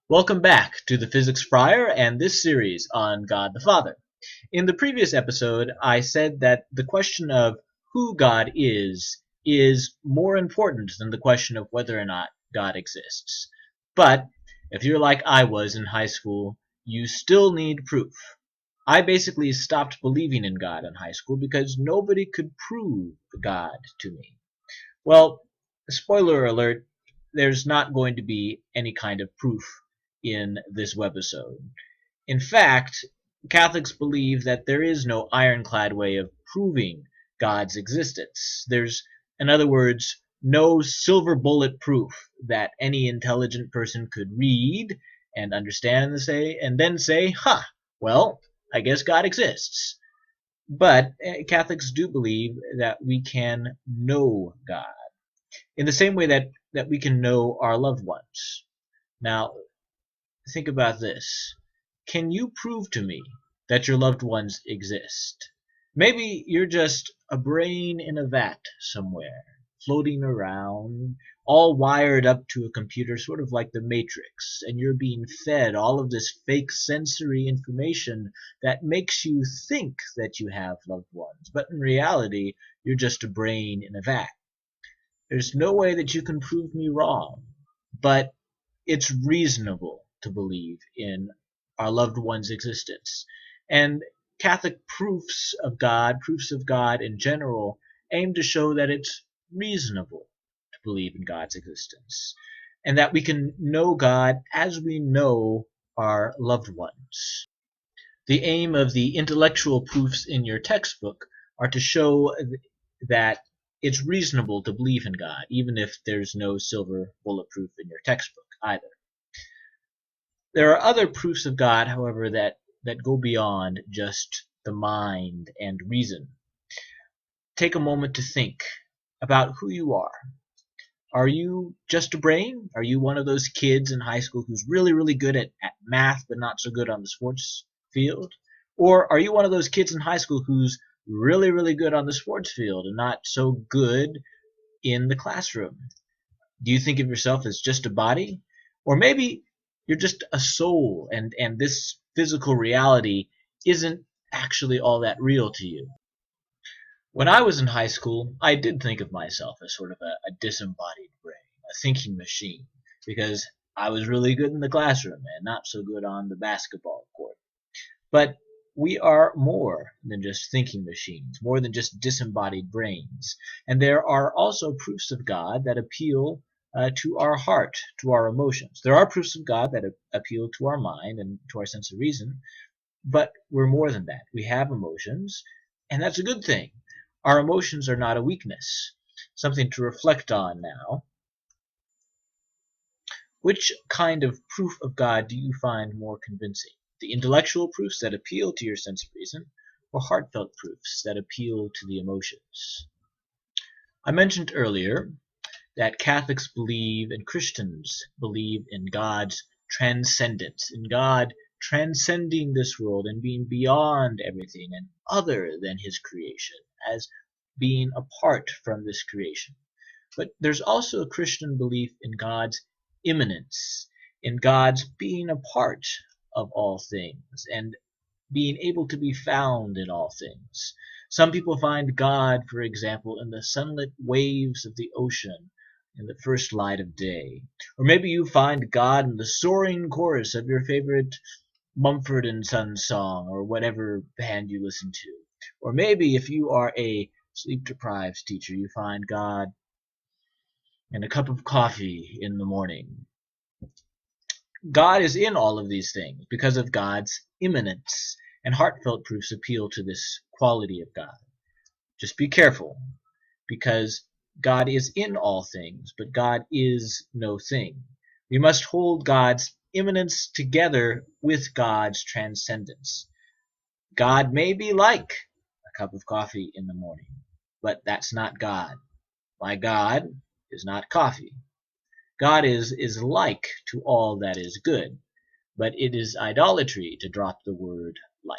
Welcome back to the Physics Friar and this series on God the Father. In the previous episode, I said that the question of who God is more important than the question of whether or not God exists. But if you're like I was in high school, you still need proof. I basically stopped believing in God in high school because nobody could prove God to me. Well, spoiler alert, there's not going to be any kind of proof in this webisode. In fact, Catholics believe that there is no ironclad way of proving God's existence. There's, in other words, no silver bullet proof that any intelligent person could read and understand and then say, huh, well, I guess God exists. But Catholics do believe that we can know God in the same way that we can know our loved ones. Now, think about this. Can you prove to me that your loved ones exist? Maybe you're just a brain in a vat somewhere, floating around, all wired up to a computer, sort of like the Matrix, and you're being fed all of this fake sensory information that makes you think that you have loved ones, but in reality, you're just a brain in a vat. There's no way that you can prove me wrong, but it's reasonable to believe in our loved one's existence. And Catholic proofs of God in general, aim to show that it's reasonable to believe in God's existence, and that we can know God as we know our loved ones. The aim of the intellectual proofs in your textbook are to show that it's reasonable to believe in God, even if there's no silver bulletproof in your textbook either. There are other proofs of God, however, that go beyond just the mind and reason. Take a moment to think about who you are. Are you just a brain? Are you one of those kids in high school who's really, really good at math but not so good on the sports field? Or are you one of those kids in high school who's really, really good on the sports field and not so good in the classroom? Do you think of yourself as just a body? Or maybe you're just a soul, and this physical reality isn't actually all that real to you. When I was in high school, I did think of myself as sort of a disembodied brain, a thinking machine, because I was really good in the classroom and not so good on the basketball court. But we are more than just thinking machines, more than just disembodied brains. And there are also proofs of God that appeal to our heart, to our emotions. There are proofs of God that appeal to our mind and to our sense of reason, but we're more than that. We have emotions, and that's a good thing. Our emotions are not a weakness. Something to reflect on now. Which kind of proof of God do you find more convincing? The intellectual proofs that appeal to your sense of reason, or heartfelt proofs that appeal to the emotions? I mentioned earlier that Catholics believe and Christians believe in God's transcendence, in God transcending this world and being beyond everything and other than his creation, as being apart from this creation. But there's also a Christian belief in God's immanence, in God's being a part of all things and being able to be found in all things. Some people find God, for example, in the sunlit waves of the ocean in the first light of day. Or maybe you find God in the soaring chorus of your favorite Mumford and Sons song, or whatever band you listen to. Or maybe if you are a sleep-deprived teacher, you find God in a cup of coffee in the morning. God is in all of these things because of God's immanence, and heartfelt proofs appeal to this quality of God. Just be careful, because God is in all things, but God is no thing. We must hold God's immanence together with God's transcendence. God may be like a cup of coffee in the morning, but that's not God. My God is not coffee. God is like to all that is good, but it is idolatry to drop the word like.